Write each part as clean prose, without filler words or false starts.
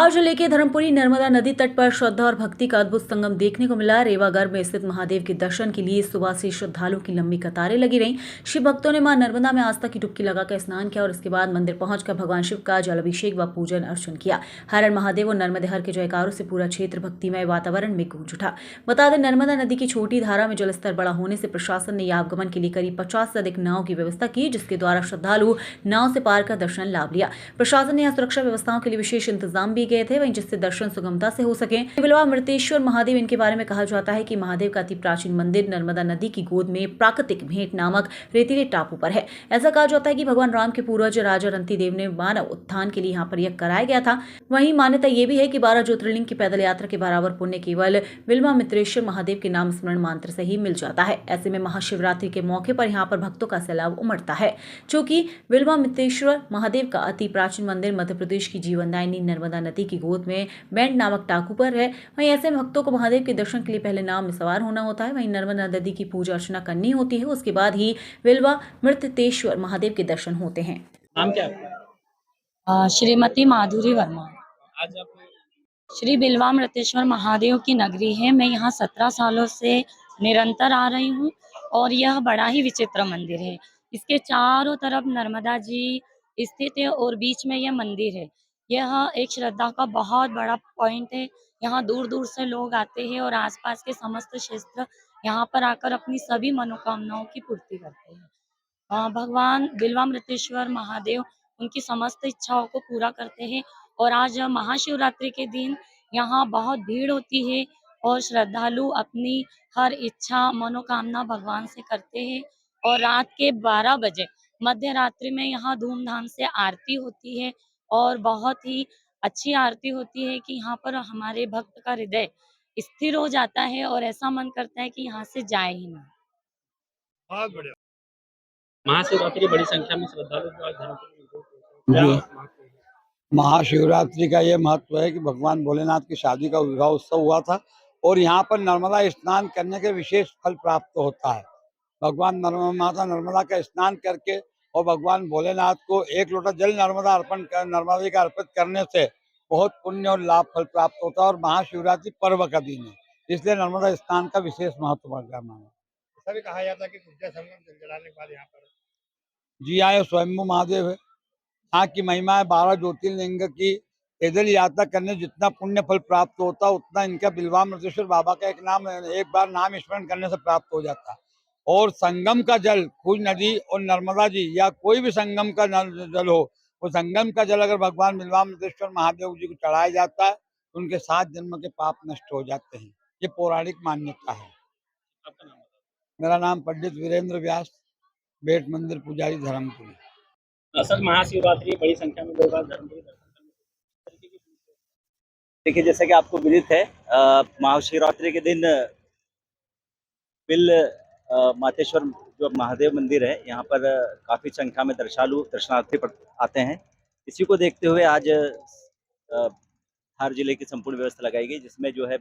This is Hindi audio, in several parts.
सिंगरौली जिले के धर्मपुरी नर्मदा नदी तट पर श्रद्धा और भक्ति का अद्भुत संगम देखने को मिला। रेवागढ़ में स्थित महादेव के दर्शन के लिए सुबह से श्रद्धालुओं की लंबी कतारें लगी रहीं। शिव भक्तों ने मां नर्मदा में आस्था की डुबकी लगाकर स्नान किया और इसके बाद मंदिर पहुंचकर भगवान शिव का जल अभिषेक व पूजन अर्चन किया। हर हर महादेव और नर्मदे हर के जयकारों से पूरा क्षेत्र भक्तिमय वातावरण में गूंज उठा। बता दें, नर्मदा नदी की छोटी धारा में जलस्तर बड़ा होने से प्रशासन ने आवागमन के लिए करीब 50 से अधिक नाव की व्यवस्था की, जिसके द्वारा श्रद्धालु नाव से पार कर दर्शन लाभ लिया। प्रशासन ने यहाँ सुरक्षा व्यवस्थाओं के लिए विशेष इंतजाम भी किए थे, वहीं जिससे दर्शन सुगमता से हो सके। बिलवा मृतेश्वर महादेव, इनके बारे में कहा जाता है कि महादेव का अति प्राचीन मंदिर नर्मदा नदी की गोद में प्राकृतिक भेंट नामक रेतीले टापू पर है। ऐसा कहा जाता है कि भगवान राम के पूर्वज राजा रंतिदेव ने मानव उत्थान के लिए यहाँ पर यज्ञ कराया गया था। वहीं मान्यता यह भी है कि 12 ज्योतिर्लिंग की पैदल यात्रा के बराबर पुण्य केवल बिलवा मृतेश्वर महादेव के नाम स्मरण मंत्र से ही मिल जाता है। ऐसे में महाशिवरात्रि के मौके पर यहाँ पर भक्तों का सैलाब उमड़ता है। चूंकि बिलवा मृतेश्वर महादेव का अति प्राचीन मंदिर मध्य प्रदेश की जीवनदायिनी नर्मदा नदी की गोद में बैंड नामक टापू पर है, वहीं ऐसे भक्तों को महादेव के दर्शन के लिए पहले नाव में सवार होना होता है। वहीं नर्मदा नदी की पूजा अर्चना करनी होती है, उसके बाद ही बिलवा मृतेश्वर महादेव के दर्शन होते हैं। नाम क्या है? श्रीमती माधुरी वर्मा। आज आप श्री बिलवा मृतेश्वर महादेव की नगरी है। मैं यहाँ 17 सालों से निरंतर आ रही हूँ और यह बड़ा ही विचित्र मंदिर है। इसके चारों तरफ नर्मदा जी स्थित है और बीच में यह मंदिर है। यह एक श्रद्धा का बहुत बड़ा पॉइंट है। यहाँ दूर दूर से लोग आते हैं और आसपास के समस्त क्षेत्र यहाँ पर आकर अपनी सभी मनोकामनाओं की पूर्ति करते हैं। भगवान बिलवा मृतेश्वर महादेव उनकी समस्त इच्छाओं को पूरा करते हैं और आज महाशिवरात्रि के दिन यहाँ बहुत भीड़ होती है और श्रद्धालु अपनी हर इच्छा मनोकामना भगवान से करते हैं। और रात के 12 बजे मध्य रात्रि में यहाँ धूमधाम से आरती होती है और बहुत ही अच्छी आरती होती है कि यहाँ पर हमारे भक्त का हृदय स्थिर हो जाता है और ऐसा मन करता है कि यहाँ से जाए ही ना। बहुत बढ़िया। महाशिवरात्रि बड़ी संख्या में श्रद्धालु जो आज धर्मपुर में क्या जी। महत्व है? महाशिवरात्रि का ये महत्व है कि भगवान भोलेनाथ की शादी का विवाह उत्सव हुआ था और यहाँ पर नर्मदा स्नान करने के विशेष फल प्राप्त होता है। भगवान माता नर्मदा का स्नान करके और भगवान भोलेनाथ को एक लोटा जल नर्मदा जी का अर्पित करने से बहुत पुण्य और लाभ फल प्राप्त होता है और महाशिवरात्रि पर्व का दिन है, इसलिए नर्मदा स्नान का विशेष महत्व माना है। ऐसा भी कहा जाता है कि गुड्डा संगम जल जलाने के बाद यहाँ पर जी आए स्वयंभू महादेव है। यहाँ की महिमा है 12 ज्योतिर्लिंग की पैदल यात्रा करने जितना पुण्य फल प्राप्त होता है उतना इनका बिलवा मृतेश्वर बाबा का एक बार नाम स्मरण करने से प्राप्त हो जाता है। और संगम का जल खुज नदी और नर्मदा जी या कोई भी संगम का जल हो, वो संगम का जल अगर भगवान बिलवा मृतेश्वर महादेव जी को चढ़ाया जाता है तो उनके 7 जन्म के पाप नष्ट हो जाते हैं। ये पौराणिक मान्यता है। आपका नाम बताओ। मेरा नाम पंडित वीरेंद्र व्यास, बेट मंदिर पुजारी धर्मपुरी। असल महाशिवरात्रि बड़ी संख्या में लोग आज धर्मपुर दर्शन करने के तरीके की पूछते हैं। देखिए, जैसे कि आपको विदित है, महाशिवरात्रि के दिन बिल मातेश्वर जो महादेव मंदिर है यहाँ पर काफ़ी संख्या में दर्शनार्थी आते हैं। इसी को देखते हुए आज धार जिले की संपूर्ण व्यवस्था लगाई गई, जिसमें जो है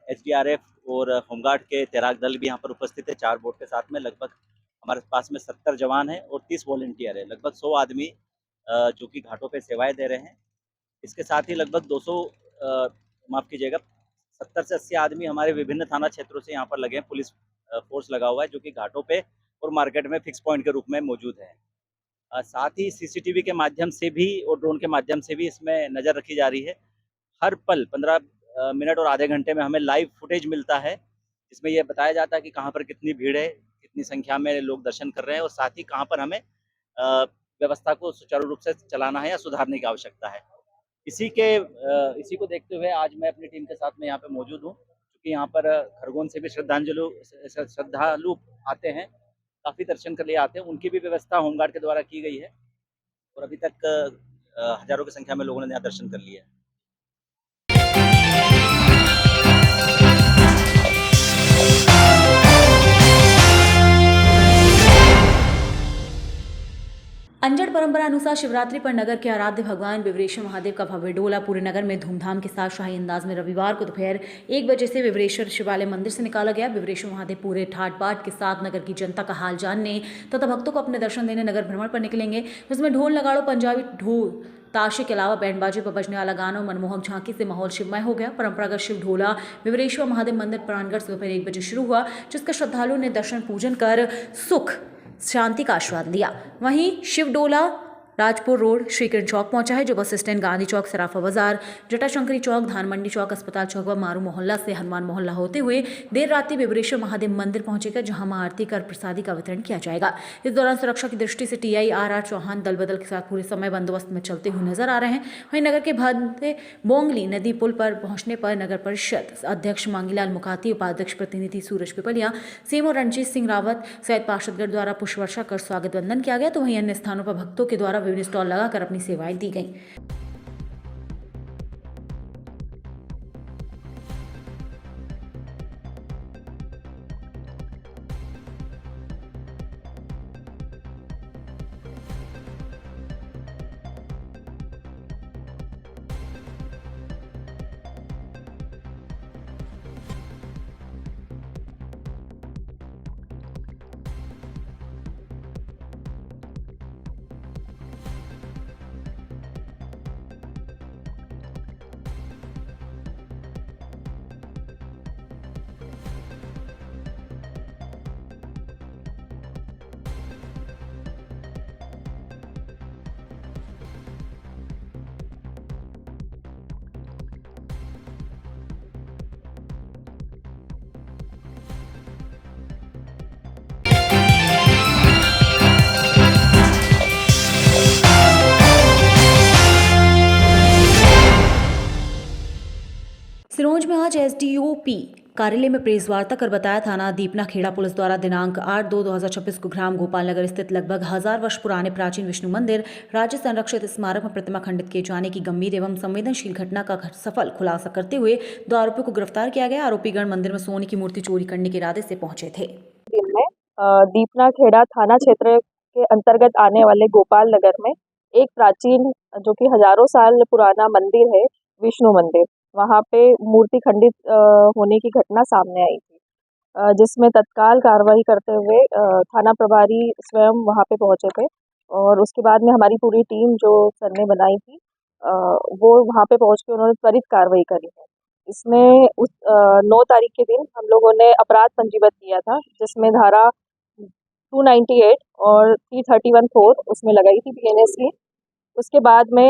SDRF और होमगार्ड के तैराक दल भी यहाँ पर उपस्थित है। 4 बोट के साथ में लगभग हमारे पास में 70 जवान हैं और 30 वॉलंटियर है। लगभग 100 आदमी जो कि घाटों पे सेवाएं दे रहे हैं। इसके साथ ही लगभग 200 माफ़ कीजिएगा 70 से 80 आदमी हमारे विभिन्न थाना क्षेत्रों से यहाँ पर लगे हैं। पुलिस फोर्स लगा हुआ है जो कि घाटों पे और मार्केट में फिक्स पॉइंट के रूप में मौजूद है। साथ ही CCTV के माध्यम से भी और ड्रोन के माध्यम से भी इसमें नज़र रखी जा रही है। हर पल 15 मिनट और आधे घंटे में हमें लाइव फुटेज मिलता है, जिसमें यह बताया जाता है कि कहाँ पर कितनी भीड़ है, कितनी संख्या में लोग दर्शन कर रहे हैं और साथ ही कहाँ पर हमें व्यवस्था को सुचारू रूप से चलाना है या सुधारने की आवश्यकता है। इसी को देखते हुए आज मैं अपनी टीम के साथ में यहाँ पे मौजूद हूँ, क्योंकि यहाँ पर खरगोन से भी श्रद्धालु आते हैं, काफ़ी दर्शन के लिए आते हैं। उनकी भी व्यवस्था होमगार्ड के द्वारा की गई है और अभी तक हजारों की संख्या में लोगों ने यहाँ दर्शन कर लिया है। अंजड़ परंपरा अनुसार शिवरात्रि पर नगर के आराध्य भगवान विवरेश्वर महादेव का भव्य डोला पूरे नगर में धूमधाम के साथ शाही अंदाज में रविवार को दोपहर 1 बजे से विवरेश्वर शिवालय मंदिर से निकाला गया। विवरेश्वर महादेव पूरे ठाट बाट के साथ नगर की जनता का हाल जानने तथा भक्तों को अपने दर्शन देने नगर भ्रमण पर निकलेंगे, जिसमें ढोल नगाड़ों पंजाबी ढोल ताशे के अलावा बैंडबाजी पर बजने वाला गाना और मनमोहक झांकी से माहौल शिवमय हो गया। परंपरागत शिव ढोला विवरेश्वर महादेव मंदिर प्रांगण से दोपहर 1 बजे शुरू हुआ, जिसका श्रद्धालुओं ने दर्शन पूजन कर सुख शांति का आशीर्वाद लिया। वहीं शिव डोला राजपुर रोड श्रीकिरण चौक पहुंचा है, जो बस स्टैंड, गांधी चौक, सराफा बाजार, जटाशंकरी चौक, धान मंडी चौक, अस्पताल चौक व मारू मोहल्ला से हनुमान मोहल्ला होते हुए देर रात्रि विवरेश्वर महादेव मंदिर पहुंचेगा, जहां मां आरती कर प्रसादी का वितरण किया जाएगा। इस दौरान सुरक्षा की दृष्टि से TIRR चौहान दल बदल के साथ पूरे समय बंदोबस्त में चलते हुए नजर आ रहे हैं। वहीं नगर के भद्दे बोंगली नदी पुल पर पहुंचने पर नगर परिषद अध्यक्ष मांगीलाल मुकाती, उपाध्यक्ष प्रतिनिधि सूरज पिपलिया, सीएम रणजीत सिंह रावत सहित पार्षदगण द्वारा पुष्पवर्षा कर स्वागत वंदन किया गया। तो वहीं अन्य स्थानों पर भक्तों के द्वारा विभिन्न स्टॉल लगाकर अपनी सेवाएं दी गईं। सिरोंज में आज SDOP कार्यालय में प्रेस वार्ता कर बताया, थाना दीपना खेड़ा पुलिस द्वारा दिनांक 8/2/2026 को ग्राम गोपाल नगर स्थित लगभग 1000 वर्ष पुराने प्राचीन विष्णु मंदिर राज्य संरक्षित स्मारक में प्रतिमा खंडित किए जाने की गंभीर एवं संवेदनशील घटना का सफल खुलासा करते हुए 2 आरोपियों को गिरफ्तार किया गया। आरोपीगण मंदिर में सोने की मूर्ति चोरी करने के इरादे से पहुंचे थे। दिन में दीपना खेड़ा थाना क्षेत्र के अंतर्गत आने वाले गोपाल नगर में एक प्राचीन जो कि हजारों साल पुराना मंदिर है, विष्णु मंदिर, वहाँ पे मूर्ति खंडित होने की घटना सामने आई थी, जिसमें तत्काल कार्रवाई करते हुए थाना प्रभारी स्वयं वहाँ पे पहुंचे थे और उसके बाद में हमारी पूरी टीम जो सर ने बनाई थी वो वहाँ पे पहुंच के उन्होंने त्वरित कार्रवाई करी है। इसमें उस 9 तारीख के दिन हम लोगों ने अपराध पंजीबद्ध किया था, जिसमें धारा 298 और 331(4) उसमें लगाई थी BNS की। उसके बाद में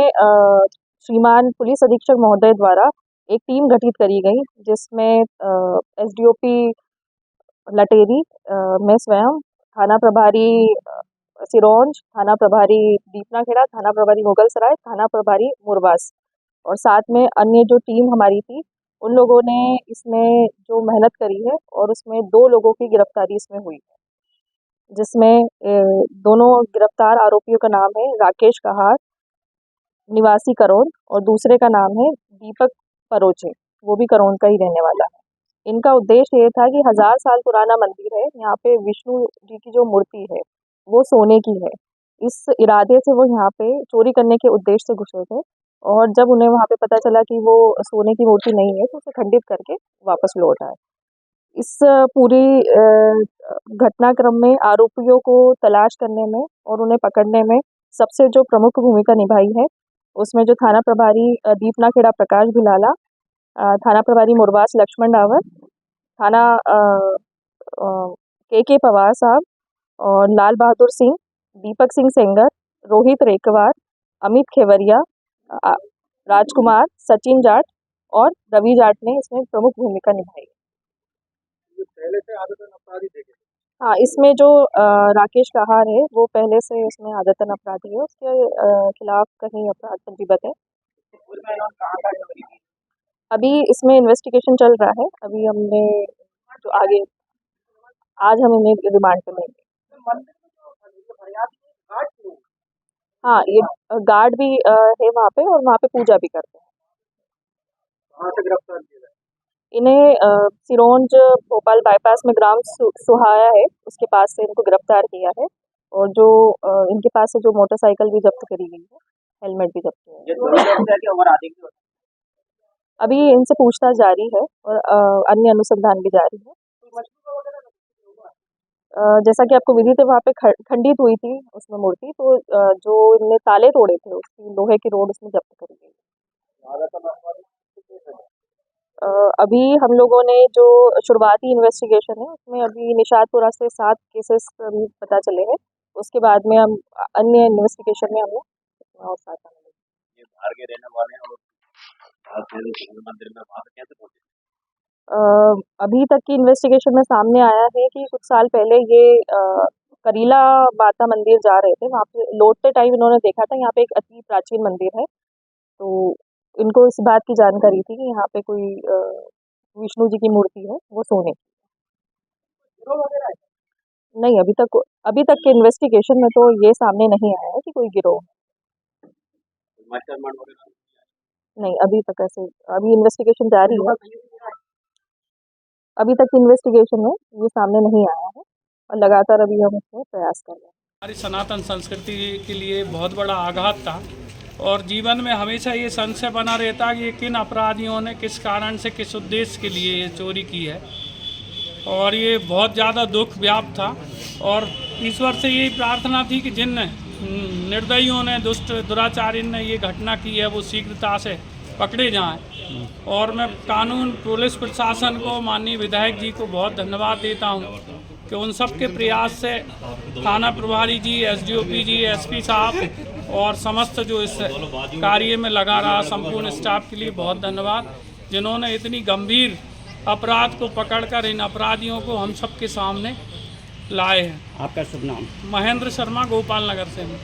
श्रीमान पुलिस अधीक्षक महोदय द्वारा एक टीम गठित करी गई, जिसमें SDOP लटेरी, मैं स्वयं, थाना प्रभारी सिरोंज, थाना प्रभारी दीपना खेड़ा, थाना प्रभारी मुगलसराय, थाना प्रभारी मुरबास और साथ में अन्य जो टीम हमारी थी, उन लोगों ने इसमें जो मेहनत करी है और उसमें 2 लोगों की गिरफ्तारी इसमें हुई है, जिसमें दोनों गिरफ्तार आरोपियों का नाम है राकेश कहार निवासी करोन और दूसरे का नाम है दीपक परोचे, वो भी करोन का ही रहने वाला है। इनका उद्देश्य ये था कि 1000 साल पुराना मंदिर है, यहाँ पे विष्णु जी की जो मूर्ति है वो सोने की है। इस इरादे से वो यहाँ पे चोरी करने के उद्देश्य से घुसे थे और जब उन्हें वहाँ पे पता चला कि वो सोने की मूर्ति नहीं है तो उसे खंडित करके वापस लौट आए। इस पूरी घटनाक्रम में आरोपियों को तलाश करने में और उन्हें पकड़ने में सबसे जो प्रमुख भूमिका निभाई है, उसमें जो थाना प्रभारी दीपना खेड़ा प्रकाश भिलाला, थाना प्रभारी मुरबास लक्ष्मण डावर, थाना KK पवार साहब और लाल बहादुर सिंह, दीपक सिंह सेंगर, रोहित रेकवार, अमित खेवरिया, राजकुमार, सचिन जाट और रवि जाट ने इसमें प्रमुख भूमिका निभाई। पहले से आदतन अपराधी थे? हाँ, इसमें जो राकेश कहार है वो पहले से इसमें आदतन अपराधी है, उसके खिलाफ कहीं अपराध पंजीबद्ध है। अभी इसमें इन्वेस्टिगेशन चल रहा है, अभी हमने जो आगे आज हम इन्हें रिमांड पे लेंगे। हाँ, ये गार्ड भी है वहाँ पे और वहाँ पे पूजा भी करते हैं। कहाँ से गिरफ्तार किया? इन्हें सिरोंज भोपाल बाईपास में ग्राम सुहाया है, उसके पास से इनको गिरफ्तार किया है और जो इनके पास से जो मोटरसाइकिल भी जब्त करी गई है, हेलमेट भी जब्त किया है। अभी इनसे पूछताछ जारी है और अन्य अनुसंधान भी जारी है। जैसा कि आपको विदित है वहाँ पे खंडित हुई थी उसमें मूर्ति, तो जो इनने ताले तोड़े थे उसकी लोहे की रोड उसमें जब्त करी गई। अभी हम लोगों ने जो शुरुआती इन्वेस्टिगेशन है उसमें अभी निशातपुरा से 7 केसेस अभी पता चले हैं। उसके बाद में हम अन्य इन्वेस्टिगेशन में हमें और 7 आने ये बाहर के रहने वाले हैं और आज शिव मंदिर में वहाँ पे कैसे पहुंचे? अभी तक की इन्वेस्टिगेशन में सामने आया है कि कुछ साल पहले ये करीला माता मंदिर जा रहे थे, वहाँ पे लौटते टाइम इन्होंने देखा था यहाँ पे एक अति प्राचीन मंदिर है, तो इनको इस बात की जानकारी थी कि यहाँ पे कोई विष्णु जी की मूर्ति है, वो सोने की। नहीं, अभी तक के इन्वेस्टिगेशन में तो ये सामने नहीं आया है कि कोई गिरोह है। मास्टरमाइंड वगैरह नहीं, अभी तक ऐसे अभी इन्वेस्टिगेशन जारी है। अभी तक इन्वेस्टिगेशन में ये सामने नहीं आया है और लगातार अभी हम इसमें प्रयास कर रहे हैं। हमारी सनातन संस्कृति के लिए बहुत बड़ा आघात था और जीवन में हमेशा ये संशय बना रहता कि ये किन अपराधियों ने किस कारण से किस उद्देश्य के लिए ये चोरी की है, और ये बहुत ज़्यादा दुख व्याप्त था। और ईश्वर से यही प्रार्थना थी कि जिन निर्दयियों ने, दुष्ट दुराचारी ने ये घटना की है वो शीघ्रता से पकड़े जाएं। और मैं कानून, पुलिस प्रशासन को, माननीय विधायक जी को बहुत धन्यवाद देता हूं कि उन सब के प्रयास से थाना प्रभारी जी, एसडीओपी जी, एसपी साहब और समस्त जो इस कार्य में लगा रहा संपूर्ण स्टाफ के लिए बहुत धन्यवाद, जिन्होंने इतनी गंभीर अपराध को पकड़कर इन अपराधियों को हम सब के सामने लाए हैं। आपका शुभ नाम? महेंद्र शर्मा, गोपाल नगर से हूँ।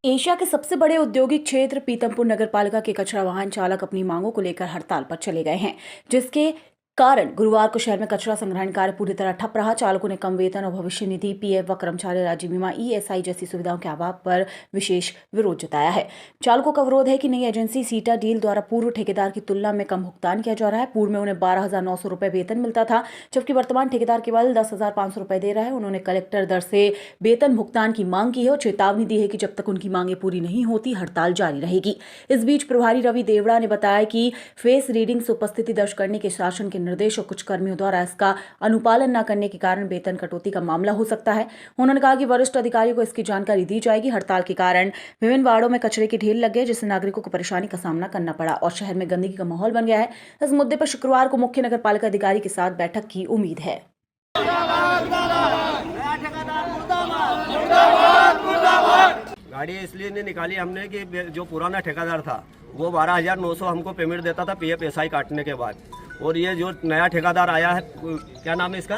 एशिया के सबसे बड़े औद्योगिक क्षेत्र पीतमपुर नगरपालिका के कचरा वाहन चालक अपनी मांगों को लेकर हड़ताल पर चले गए हैं, जिसके कारण गुरुवार को शहर में कचरा संग्रहण कार्य पूरी तरह ठप रहा। चालकों ने कम वेतन और भविष्य निधि, पीएफ व कर्मचारी राज्य बीमा, ईएसआई जैसी सुविधाओं के अभाव पर विशेष विरोध जताया है। चालकों का विरोध है कि नई एजेंसी सीटा डील द्वारा पूर्व ठेकेदार की तुलना में कम भुगतान किया जा रहा है। पूर्व में उन्हें 12,900 रुपये वेतन मिलता था, जबकि वर्तमान ठेकेदार केवल 10,500 रुपये दे रहा है। उन्होंने कलेक्टर दर से वेतन भुगतान की मांग की है और चेतावनी दी है कि जब तक उनकी मांगें पूरी नहीं होती हड़ताल जारी रहेगी। इस बीच प्रभारी रवि देवड़ा ने बताया कि फेस रीडिंग से उपस्थिति दर्ज करने के शासन के निर्देश और कुछ कर्मियों द्वारा इसका अनुपालन न करने के कारण वेतन कटौती का मामला हो सकता है। उन्होंने कहा कि वरिष्ठ अधिकारियों को इसकी जानकारी दी जाएगी। हड़ताल के कारण विभिन्न वार्डों में कचरे के ढेर लग गए, जिससे नागरिकों को परेशानी का सामना करना पड़ा और शहर में गंदगी का माहौल बन गया है। इस मुद्दे पर शुक्रवार को मुख्य नगरपालिका अधिकारी के साथ बैठक की उम्मीद है। गाड़ी इसलिए नहीं निकाली हमने कि जो पुराना ठेकेदार था वो 12,900 हमको पेमेंट देता था पीएफ एसआई काटने के बाद, और ये जो नया ठेकेदार आया है, क्या नाम है इसका,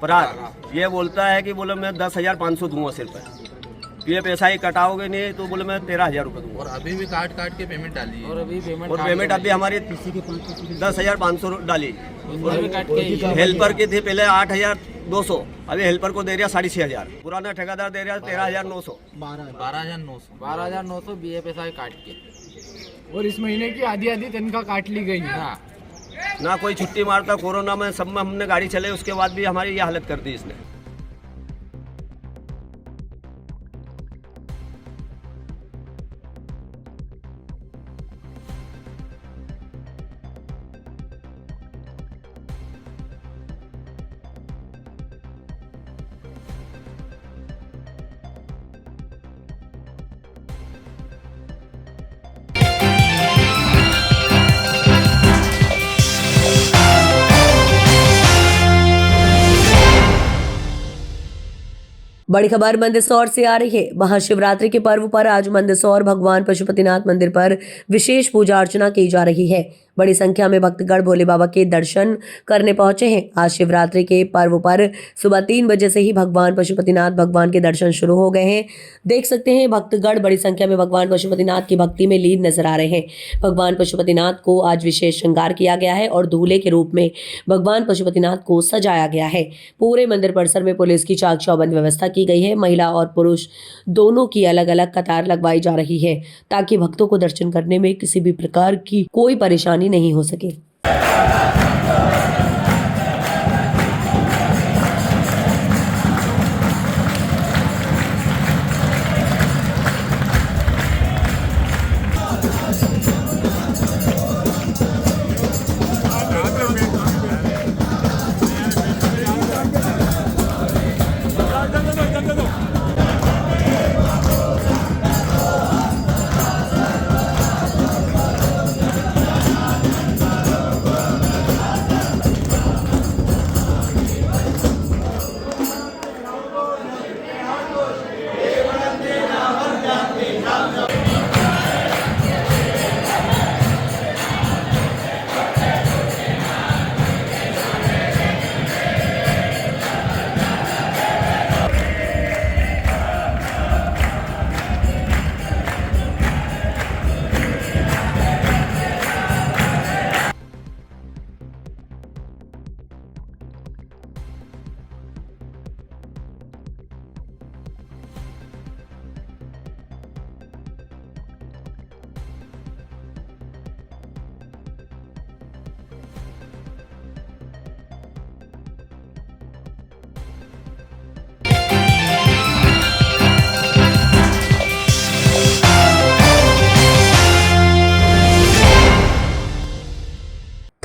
पराग, ये बोलता है कि बोले मैं 10,500 दूंगा सिर्फ, पीएफ एसआई कटाओगे नहीं तो बोले मैं 13,000 रुपये दूंगा। और अभी भी काट के पेमेंट डाली है। और पेमेंट अभी हमारी 10,500 डाली। हेल्पर की थी पहले 8,200, अभी हेल्पर को दे रहा 6,500। पुराना ठेकेदार दे रहा 13,900। 12,900 बीएफएसआई काट के, और इस महीने की आधी तनख्वाह काट ली गई है। ना कोई छुट्टी मारता, कोरोना में सब में हमने गाड़ी चले, उसके बाद भी हमारी ये हालत कर दी इसने। बड़ी खबर मंदसौर से आ रही है। महाशिवरात्रि के पर्व पर आज मंदसौर भगवान पशुपतिनाथ मंदिर पर विशेष पूजा अर्चना की जा रही है। बड़ी संख्या में भक्तगण भोले बाबा के दर्शन करने पहुंचे हैं। आज शिवरात्रि के पर्व पर सुबह 3 बजे से ही भगवान पशुपतिनाथ भगवान के दर्शन शुरू हो गए हैं। देख सकते हैं भक्तगण बड़ी संख्या में भगवान पशुपतिनाथ की भक्ति में लीन नजर आ रहे हैं। भगवान पशुपतिनाथ को आज विशेष श्रृंगार किया गया है और दूल्हे के रूप में भगवान पशुपतिनाथ को सजाया गया है। पूरे मंदिर परिसर में पुलिस की चाक चौबंद व्यवस्था की गई है। महिला और पुरुष दोनों की अलग अलग कतार लगवाई जा रही है ताकि भक्तों को दर्शन करने में किसी भी प्रकार की कोई परेशानी नहीं हो सके।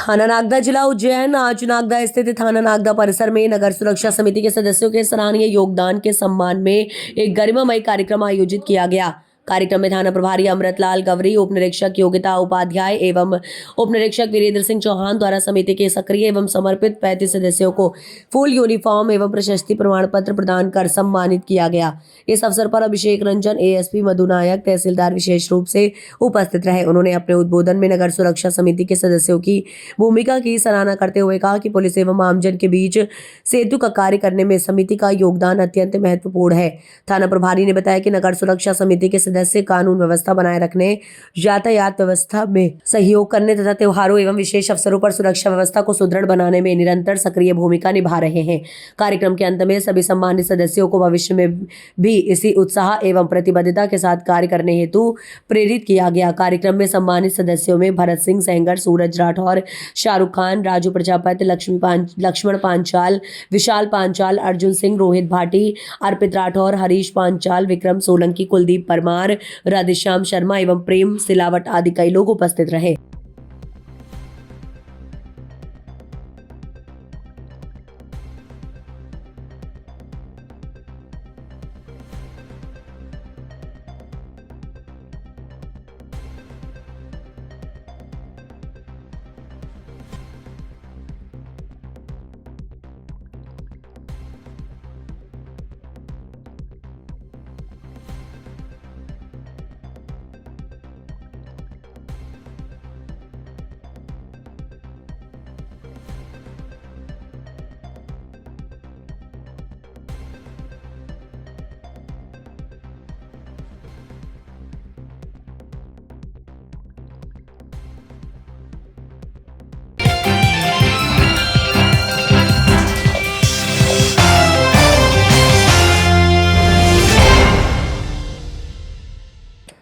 थाना नागदा जिला उज्जैन। आज नागदा स्थित थाना नागदा परिसर में नगर सुरक्षा समिति के सदस्यों के सराहनीय योगदान के सम्मान में एक गरिमामय कार्यक्रम आयोजित किया गया। कार्यक्रम में थाना प्रभारी अमृतलाल गवरी, उप निरीक्षक योगिता उपाध्याय एवं उप निरीक्षक वीरेंद्र सिंह चौहान द्वारा समिति के सक्रिय एवं समर्पित 35 सदस्यों को फुल यूनिफॉर्म एवं प्रशस्ति प्रमाण पत्र प्रदान कर सम्मानित किया गया। इस अवसर पर अभिषेक रंजन, एएसपी मधु नायक, तहसीलदार विशेष रूप से उपस्थित रहे। उन्होंने अपने उद्बोधन में नगर सुरक्षा समिति के सदस्यों की भूमिका की सराहना करते हुए कहा कि पुलिस एवं आमजन के बीच सेतु का कार्य करने में समिति का योगदान अत्यंत महत्वपूर्ण है। थाना प्रभारी ने बताया कि नगर सुरक्षा समिति के सदस्य कानून व्यवस्था बनाए रखने, यातायात व्यवस्था में सहयोग करने तथा त्योहारों एवं विशेष अवसरों पर सुरक्षा व्यवस्था को सुदृढ़ बनाने में निरंतर सक्रिय भूमिका निभा रहे हैं। कार्यक्रम के अंत में सभी सम्मानित सदस्यों को भविष्य में भी इसी उत्साह एवं प्रतिबद्धता के साथ कार्य करने हेतु प्रेरित किया गया। कार्यक्रम में सम्मानित सदस्यों में भरत सिंह सेंगर, सूरज राठौर, शाहरुख खान, राजू प्रजापति, लक्ष्मण पांचाल, विशाल पांचाल, अर्जुन सिंह, रोहित भाटी, अर्पित राठौर, हरीश पांचाल, विक्रम सोलंकी, कुलदीप परमार, राधेश्याम शर्मा एवं प्रेम सिलावट आदि कई लोग उपस्थित रहे।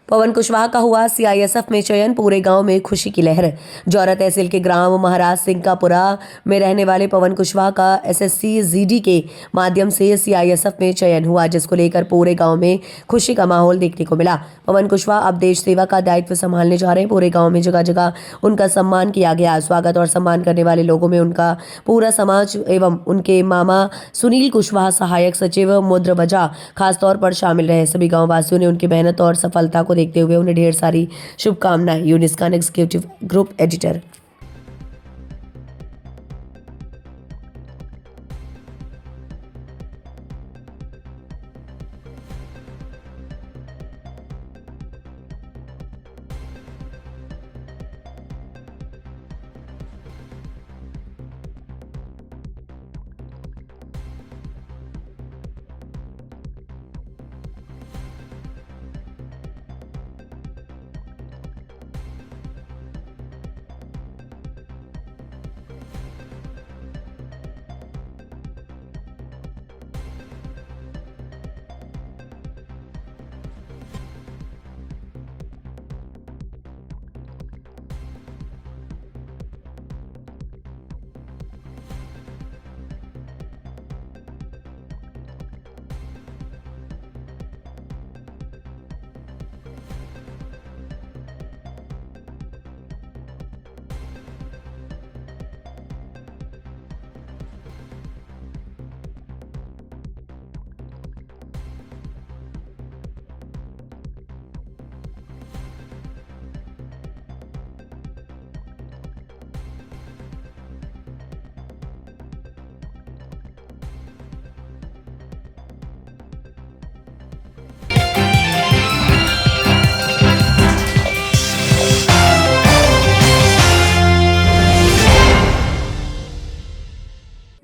पवन कुशवाहा का हुआ सीआईएसएफ में चयन, पूरे गांव में खुशी की लहर। जौरा तहसील के ग्राम महाराज सिंहकापुरा में रहने वाले पवन कुशवाहा का एसएससी जीडी के माध्यम से सीआईएसएफ में चयन हुआ, जिसको लेकर पूरे गांव में खुशी का माहौल देखने को मिला। पवन कुशवाहा अब देश सेवा का दायित्व संभालने जा रहे हैं। पूरे गाँव में जगह जगह उनका सम्मान किया गया। स्वागत और सम्मान करने वाले लोगों में उनका पूरा समाज एवं उनके मामा सुनील कुशवाहा, सहायक सचिव मुद्र वजह खासतौर पर शामिल रहे। सभी गाँव वासियों ने उनकी मेहनत और सफलता को देखते हुए उन्हें ढेर सारी शुभकामनाएं। यूनिस्कॉन एग्जीक्यूटिव ग्रुप एडिटर।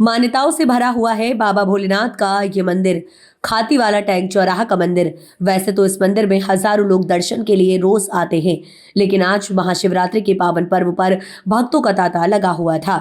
मान्यताओं से भरा हुआ है बाबा भोलेनाथ का ये मंदिर, खातीवाला टैंक चौराहा का मंदिर। वैसे तो इस मंदिर में हजारों लोग दर्शन के लिए रोज आते हैं, लेकिन आज महाशिवरात्रि के पावन पर्व पर भक्तों का तांता लगा हुआ था।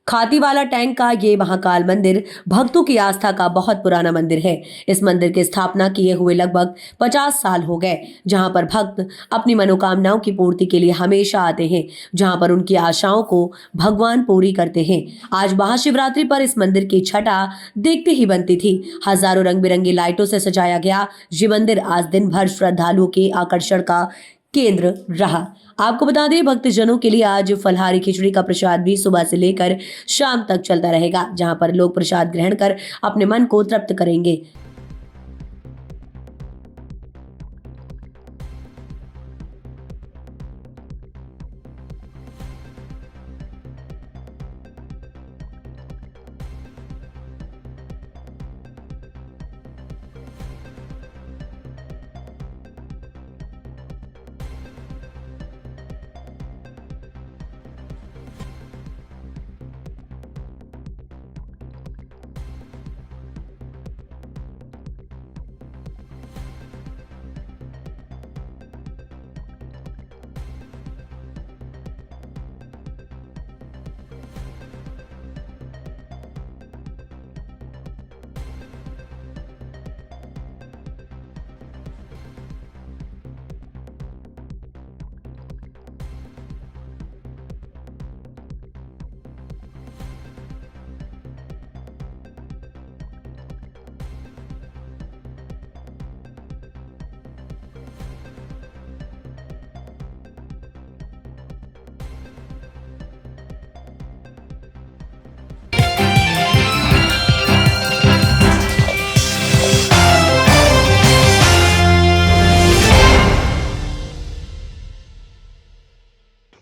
खातीवाला टैंक का ये महाकाल मंदिर भक्तों की आस्था का बहुत पुराना मंदिर है। इस मंदिर की स्थापना किए हुए लगभग 50 साल हो गए, जहां पर भक्त अपनी मनोकामनाओं की पूर्ति के लिए हमेशा आते हैं, जहां पर उनकी आशाओं को भगवान पूरी करते हैं। आज महाशिवरात्रि पर इस मंदिर की छटा देखते ही बनती थी। हजारों रंग बिरंगी लाइटों से सजाया गया ये मंदिर आज दिन भर श्रद्धालुओं के आकर्षण का केंद्र रहा। आपको बता दें, भक्तजनों के लिए आज फलहारी खिचड़ी का प्रसाद भी सुबह से लेकर शाम तक चलता रहेगा, जहां पर लोग प्रसाद ग्रहण कर अपने मन को तृप्त करेंगे।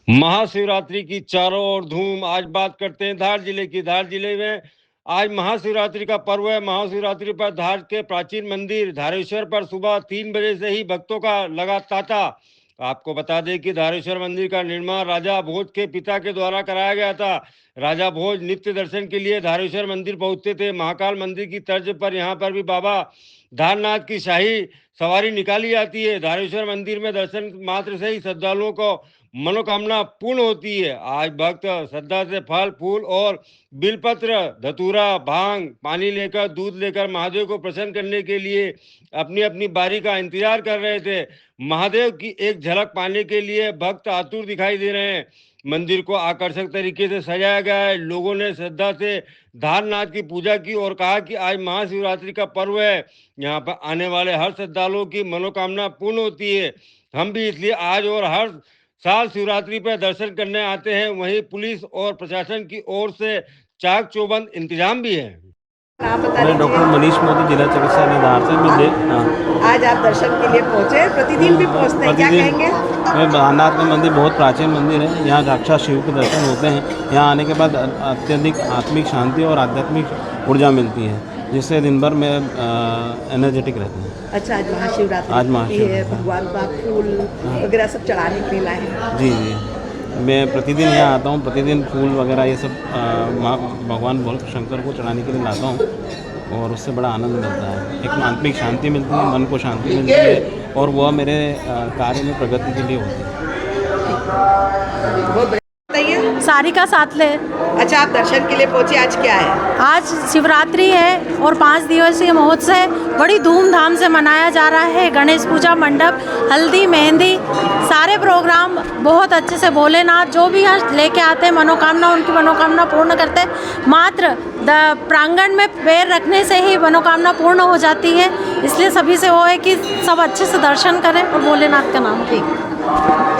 महाशिवरात्रि की चारों ओर धूम। आज बात करते हैं धार जिले की। धार जिले में आज महाशिवरात्रि का पर्व है। महाशिवरात्रि पर धार के प्राचीन मंदिर धारेश्वर पर सुबह 3 बजे से ही भक्तों का लगा तांता। आपको बता दें कि धारेश्वर मंदिर का निर्माण राजा भोज के पिता के द्वारा कराया गया था। राजा भोज नित्य दर्शन के लिए धारेश्वर मंदिर पहुंचते थे। महाकाल मंदिर की तर्ज पर यहाँ पर भी बाबा धारनाथ की शाही सवारी निकाली जाती है। धारेश्वर मंदिर में दर्शन मात्र से ही श्रद्धालुओं को मनोकामना पूर्ण होती है। आज भक्त श्रद्धा से फल फूल और बिलपत्र, धतूरा, भांग, पानी लेकर, दूध लेकर महादेव को प्रसन्न करने के लिए अपनी अपनी बारी का इंतजार कर रहे थे। महादेव की एक झलक पाने के लिए भक्त आतुर दिखाई दे रहे हैं। मंदिर को आकर्षक तरीके से सजाया गया है। लोगों ने श्रद्धा से धारनाथ की पूजा की और कहा कि आज महाशिवरात्रि का पर्व है, यहाँ पर आने वाले हर श्रद्धालुओं की मनोकामना पूर्ण होती है। हम भी इसलिए आज और हर साल शिवरात्रि पर दर्शन करने आते हैं। वहीं पुलिस और प्रशासन की ओर से चाक चौबंद इंतजाम भी है। मैं डॉक्टर मनीष मोदी, जिला चिकित्सा निधार से। आज आप दर्शन के लिए पहुंचे, प्रतिदिन भी पहुंचते हैं, क्या कहेंगे? धारनाथ का मंदिर बहुत प्राचीन मंदिर है। यहाँ साक्षात शिव के दर्शन होते हैं। यहाँ आने के बाद अत्यधिक आत्मिक शांति और आध्यात्मिक ऊर्जा मिलती है, जिससे दिन भर में एनर्जेटिक रहते हैं। अच्छा, आज महाशिवरात्रि है, भगवान को आप फूल वगैरह सब चढ़ाने के लिए लाए हैं? जी जी, मैं प्रतिदिन यहाँ आता हूँ। प्रतिदिन फूल वगैरह ये सब भगवान भोले शंकर को चढ़ाने के लिए लाता हूँ और उससे बड़ा आनंद मिलता है। एक आत्मिक शांति मिलती है, मन को शांति मिलती है और वह मेरे कार्य में प्रगति के लिए होती है। सारिका सातले। अच्छा, आप दर्शन के लिए पहुंचे, आज क्या है? आज शिवरात्रि है और 5 दिवसीय महोत्सव बड़ी धूमधाम से मनाया जा रहा है। गणेश पूजा मंडप, हल्दी, मेहंदी, सारे प्रोग्राम बहुत अच्छे से भोलेनाथ जो भी यहाँ लेके आते हैं मनोकामना, उनकी मनोकामना पूर्ण करते हैं। मात्र प्रांगण में पैर रखने से ही मनोकामना पूर्ण हो जाती है। इसलिए सभी से वो है कि सब अच्छे से दर्शन करें और भोलेनाथ का नाम। ठीक,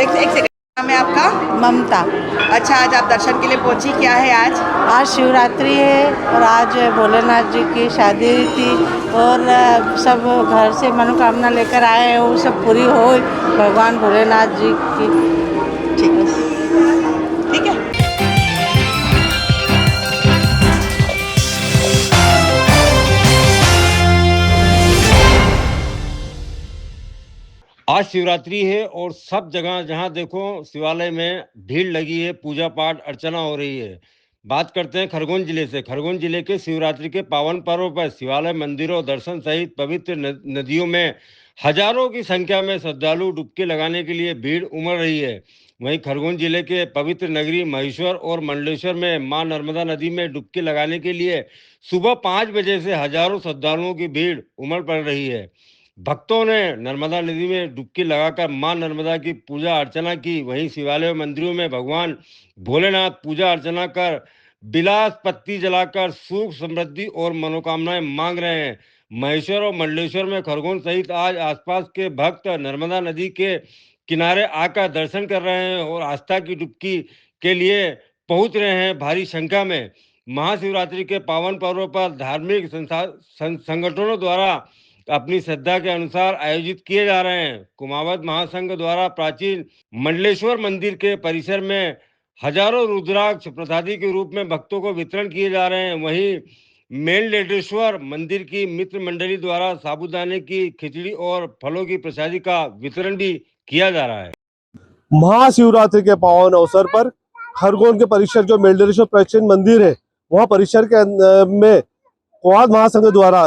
एक सेकंड, नाम है आपका? ममता। अच्छा, आज आप दर्शन के लिए पहुंची, क्या है आज? आज शिवरात्रि है और आज भोलेनाथ जी की शादी थी और सब घर से मनोकामना लेकर आए हैं, वो सब पूरी हो भगवान भोलेनाथ जी की। ठीक है। आज शिवरात्रि है और सब जगह जहां देखो शिवालय में भीड़ लगी है, पूजा पाठ अर्चना हो रही है। बात करते हैं खरगोन जिले से। खरगोन जिले के शिवरात्रि के पावन पर्व पर शिवालय, मंदिरों, दर्शन सहित पवित्र नदियों में हजारों की संख्या में श्रद्धालु डुबकी लगाने के लिए भीड़ उमड़ रही है। वहीं खरगोन जिले के पवित्र नगरी महेश्वर और मंडलेश्वर में मां नर्मदा नदी में डुबकी लगाने के लिए सुबह 5 बजे से हजारों श्रद्धालुओं की भीड़ उमड़ पड़ रही है। भक्तों ने नर्मदा नदी में डुबकी लगाकर मां नर्मदा की पूजा अर्चना की। वहीं शिवालय मंदिरों में भगवान भोलेनाथ पूजा अर्चना कर बिलास पत्ती जलाकर सुख, समृद्धि और मनोकामनाएं मांग रहे हैं। महेश्वर और मंडलेश्वर में खरगोन सहित आज आसपास के भक्त नर्मदा नदी के किनारे आकर दर्शन कर रहे हैं और आस्था की डुबकी के लिए पहुंच रहे हैं भारी संख्या में। महाशिवरात्रि के पावन पर्व पर धार्मिक संगठनों द्वारा अपनी श्रद्धा के अनुसार आयोजित किए जा रहे हैं। कुमावत महासंघ द्वारा प्राचीन मंडलेश्वर मंदिर के परिसर में हजारों रुद्राक्ष प्रसादी के रूप में भक्तों को वितरण किए जा रहे हैं। वहीं मेललेटेश्वर मंदिर की मित्र मंडली द्वारा साबूदाने की खिचड़ी और फलों की प्रसादी का वितरण भी किया जा रहा है। महाशिवरात्रि के पावन अवसर पर खरगोन के परिसर जो मेललेटेश्वर प्राचीन मंदिर है, वहाँ परिसर के में कुमावत महासंघ द्वारा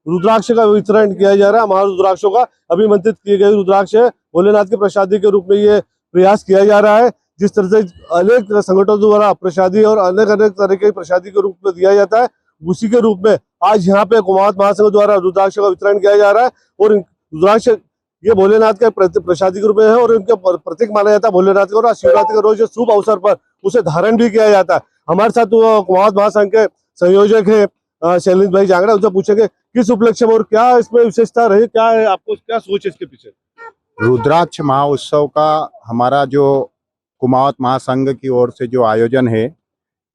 रुद्राक्ष का वितरण किया जा रहा है। महारुद्राक्षों का अभिमंत्रित किए गए रुद्राक्ष भोलेनाथ के प्रसादी के रूप में ये प्रयास किया जा रहा है। जिस तरह से अनेक संगठनों द्वारा प्रसादी और अनेक तरह के प्रसादी के रूप में दिया जाता है, उसी के रूप में आज यहाँ पे कुमावत महासंघ द्वारा रुद्राक्ष का वितरण किया जा रहा है। और रुद्राक्ष ये भोलेनाथ का प्रसादी के रूप में है और इनके प्रतीक माना जाता है भोलेनाथ का। और शिवरात्रि के रोज शुभ अवसर पर उसे धारण भी किया जाता है। हमारे साथ कुमावत महासंघ के संयोजक है शैलेंद्र भाई जांगड़ा, उनसे पूछेंगे किस उपलक्ष्य में और क्या इसमें विशेषता रही, क्या है, आपको क्या सोच है इसके पीछे? रुद्राक्ष महोत्सव का हमारा जो कुमावत महासंघ की ओर से जो आयोजन है,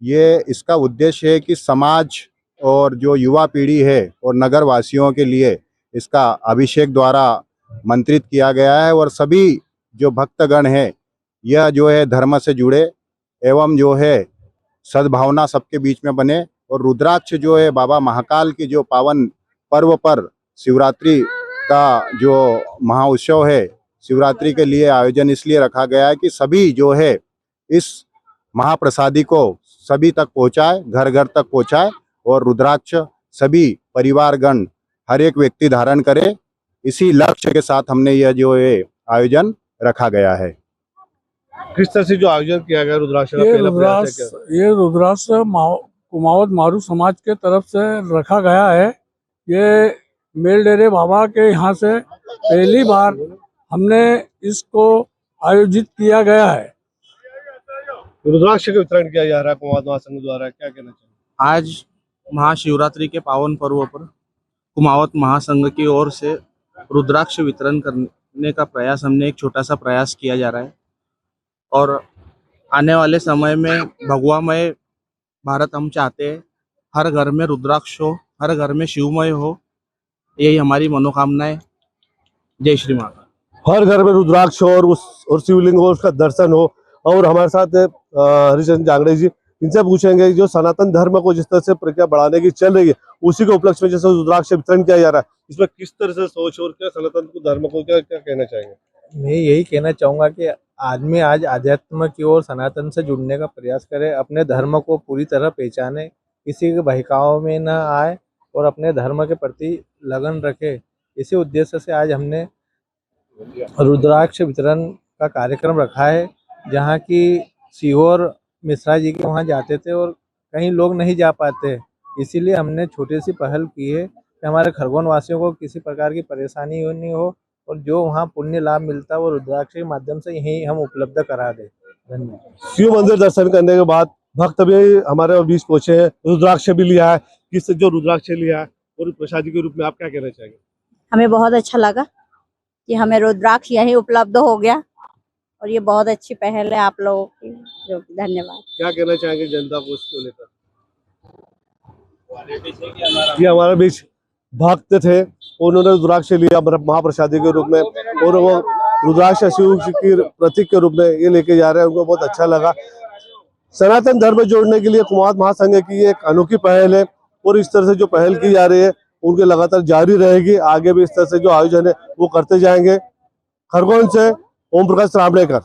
ये इसका उद्देश्य है कि समाज और जो युवा पीढ़ी है और नगर वासियों के लिए इसका अभिषेक द्वारा मंत्रित किया गया है। और सभी जो भक्तगण है यह जो है धर्म से जुड़े एवं जो है सद्भावना सबके बीच में बने। और रुद्राक्ष जो है बाबा महाकाल की जो पावन पर्व पर शिवरात्रि का जो महाउत्सव है, शिवरात्रि के लिए आयोजन इसलिए रखा गया है कि सभी जो है इस महाप्रसादी को सभी तक पहुंचाए, घर घर तक पहुंचाए और रुद्राक्ष सभी परिवारगण हर एक व्यक्ति धारण करे। इसी लक्ष्य के साथ हमने यह जो है आयोजन रखा गया है। किस तरह से जो आयोजन किया गया रुद्राक्ष का? ये रुद्राक्ष कुमावत मारू समाज के तरफ से रखा गया है। ये मेल डेरे बाबा के यहाँ से पहली बार हमने इसको आयोजित किया गया है। रुद्राक्ष का वितरण किया जा रहा है कुमावत महासंघ द्वारा, क्या कहना चाहिए? आज महाशिवरात्रि के पावन पर्व पर कुमावत महासंघ की ओर से रुद्राक्ष वितरण करने का प्रयास, हमने एक छोटा सा प्रयास किया जा रहा है। और आने वाले समय में भगवामय भारत हम चाहते हैं, हर घर में रुद्राक्ष हो, हर घर में शिवमय हो, यही हमारी मनोकामना है। जय श्री माता। हर घर में रुद्राक्ष हो और शिवलिंग हो, उसका दर्शन हो। और हमारे साथ हरिचंद्र जांगड़े जी, इनसे पूछेंगे जो सनातन धर्म को जिस तरह से प्रक्रिया बढ़ाने की चल रही है, उसी के उपलक्ष्य में जैसे रुद्राक्ष वितरण किया जा रहा है, इसमें किस तरह से सोच और क्या सनातन धर्म को क्या क्या कहना चाहेंगे? मैं यही कहना चाहूँगा कि आदमी आज आध्यात्म की ओर सनातन से जुड़ने का प्रयास करे, अपने धर्म को पूरी तरह पहचाने, किसी के बहकाव में न आए और अपने धर्म के प्रति लगन रखे। इसी उद्देश्य से आज हमने रुद्राक्ष वितरण का कार्यक्रम रखा है, जहाँ की सीहोर मिश्रा जी के वहाँ जाते थे और कहीं लोग नहीं जा पाते, इसीलिए हमने छोटी सी पहल की है कि हमारे खरगोन वासियों को किसी प्रकार की परेशानी नहीं हो और जो वहाँ पुण्य लाभ मिलता है वो रुद्राक्ष के माध्यम से यहीं हम उपलब्ध करा दें। धन्यवाद। शिव मंदिर दर्शन करने के बाद भक्त भी हमारे बीच पहुंचे हैं, रुद्राक्ष भी लिया है। किस जो रुद्राक्ष लिया है और प्रसादी के रूप में आप क्या कहना चाहेंगे? हमें बहुत अच्छा लगा कि हमें रुद्राक्ष यहीं उपलब्ध हो गया और ये बहुत अच्छी पहल है आप लोगों की, जो धन्यवाद। क्या कहना चाहेंगे जनता को इसको लेकर? ये हमारे बीच भक्त थे, उन्होंने रुद्राक्ष लिया महाप्रसादी के रूप में और वो रुद्राक्ष शिव की प्रतीक के रूप में ये लेके जा रहे हैं, उनको बहुत अच्छा लगा। सनातन धर्म जोड़ने के लिए कुमावत महासंघ की एक अनोखी पहल है और इस तरह से जो पहल की जा रही है उनके लगातार जारी रहेगी। आगे भी इस तरह से जो आयोजन है वो करते जाएंगे। खरगोन से ओम प्रकाश रामड़ेकर।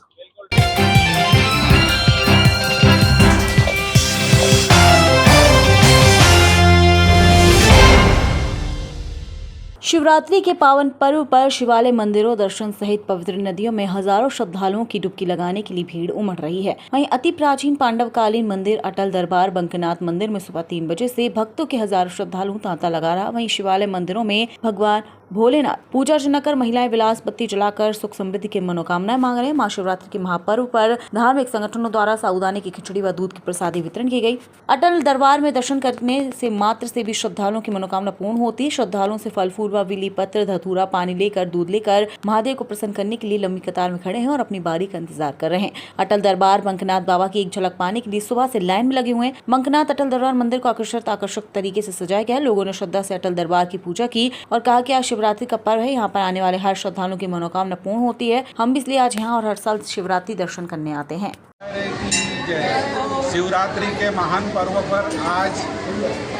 शिवरात्रि के पावन पर्व पर शिवालय मंदिरों, दर्शन सहित पवित्र नदियों में हजारों श्रद्धालुओं की डुबकी लगाने के लिए भीड़ उमड़ रही है। वहीं अति प्राचीन पांडवकालीन मंदिर अटल दरबार बंकनाथ मंदिर में सुबह 3 बजे से भक्तों के हजारों श्रद्धालु तांता लगा रहा। वहीं शिवालय मंदिरों में भगवान भोलेनाथ पूजा अर्चना कर महिलाएं विलास बत्ती जलाकर सुख समृद्धि की मनोकामनाएं मांग रहे हैं। महाशिवरात्रि के महापर्व पर धार्मिक संगठनों द्वारा साबूदाने की खिचड़ी व दूध की प्रसादी वितरण की गई। अटल दरबार में दर्शन करने से मात्र से भी श्रद्धालुओं की मनोकामना पूर्ण होती है। श्रद्धालुओं से फल फूल व बिली पत्र, धतूरा, पानी लेकर, दूध लेकर महादेव को प्रसन्न करने के लिए लंबी कतार में खड़े हैं और अपनी बारी का इंतजार कर रहे हैं। अटल दरबार मंकनाथ बाबा की एक झलक पाने के लिए सुबह से लाइन में लगे हुए हैं। मंकनाथ अटल दरबार मंदिर को आकर्षक तरीके से सजाया गया है। लोगों ने श्रद्धा से अटल दरबार की पूजा की और कहा कि आज शिवरात्रि का पर्व है, यहाँ पर आने वाले हर श्रद्धालुओं की मनोकामना पूर्ण होती है। हम भी इसलिए आज यहाँ और हर साल शिवरात्रि दर्शन करने आते हैं। शिवरात्रि के महान पर्व पर आज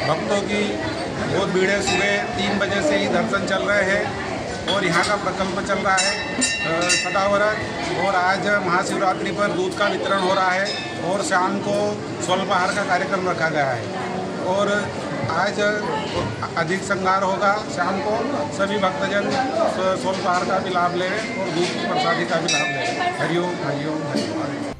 भक्तों की बहुत भीड़ सुबह 3 बजे से ही दर्शन चल रहे हैं और यहाँ का प्रकल्प चल रहा है सदावरत। और आज महाशिवरात्रि पर दूध का वितरण हो रहा है और शाम को स्वल्पाहार का कार्यक्रम रखा गया है और आज अधिक श्रृंगार होगा। शाम को सभी भक्तजन स्वल्पाहार का भी लाभ लें और दूध की प्रसादी का भी लाभ लें। हरिओम हरिओम हरिओम।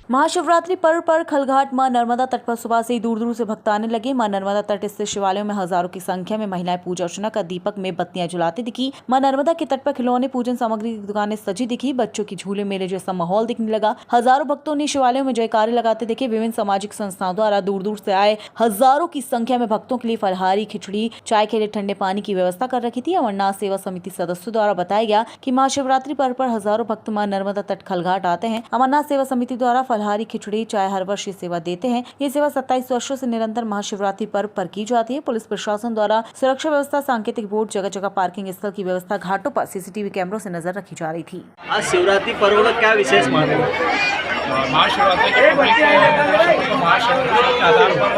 महाशिवरात्रि पर्व पर खलघाट मां नर्मदा तट पर सुबह से ही दूर दूर से भक्त आने लगे। मां नर्मदा तट स्थित शिवालयों में हजारों की संख्या में महिलाएं पूजा अर्चना कर दीपक में बत्तियां जलाती दिखी। मां नर्मदा के तट पर खिलौने, पूजन सामग्री की दुकानें सजी दिखी। बच्चों की झूले मेले जैसा माहौल दिखने लगा। हजारों भक्तों ने शिवालयों में जयकारे लगाते दिखे। विभिन्न सामाजिक संस्थाओं द्वारा दूर दूर से आए हजारों की संख्या में भक्तों के लिए फलहारी, खिचड़ी, चाय के लिए ठंडे पानी की व्यवस्था कर रखी थी। अमरनाथ सेवा समिति सदस्यों द्वारा बताया गया कि महाशिवरात्रि पर्व पर हजारों भक्त मां नर्मदा तट खलघाट आते हैं। अमरनाथ सेवा समिति द्वारा फलहारी, खिचड़ी, चाय हर वर्ष ये सेवा देते हैं। ये सेवा 27 वर्षों से निरंतर महाशिवरात्रि पर्व पर की जाती है। पुलिस प्रशासन द्वारा सुरक्षा व्यवस्था, सांकेतिक बोर्ड, जगह जगह पार्किंग स्थल की व्यवस्था, घाटों पर सीसीटीवी कैमरों से नजर रखी जा रही थी। आज शिवरात्रि पर्व का क्या विशेष माने? महाशिवरात्रि के महाशिवरात्रि के आधार पर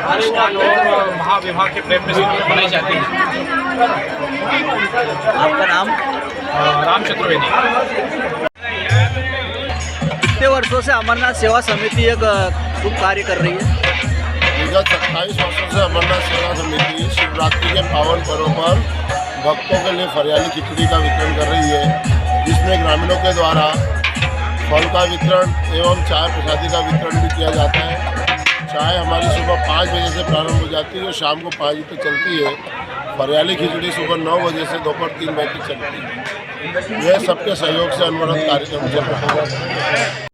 अनुष्ठान और महाविवाह के प्रेम में मनाई जाती है। आपका नाम? राम चतुर्वेदी। कितने वर्षों से अमरनाथ सेवा समिति एक शुभ कार्य कर रही है? विगत 27 वर्षों से अमरनाथ सेवा समिति शिवरात्रि के पावन पर्व पर भक्तों के लिए फरियाली खिचड़ी का वितरण कर रही है, जिसमें ग्रामीणों के द्वारा फल का वितरण एवं चाय प्रसादी का वितरण भी किया जाता है। चाय हमारी सुबह 5 बजे से प्रारंभ हो जाती है और शाम को 5 बजे तक चलती है। फरियाली खिचड़ी सुबह 9 बजे से दोपहर 3 बजे तक चलती है। यह सबके सहयोग से अनवरत कार्यक्रम चल रहा है।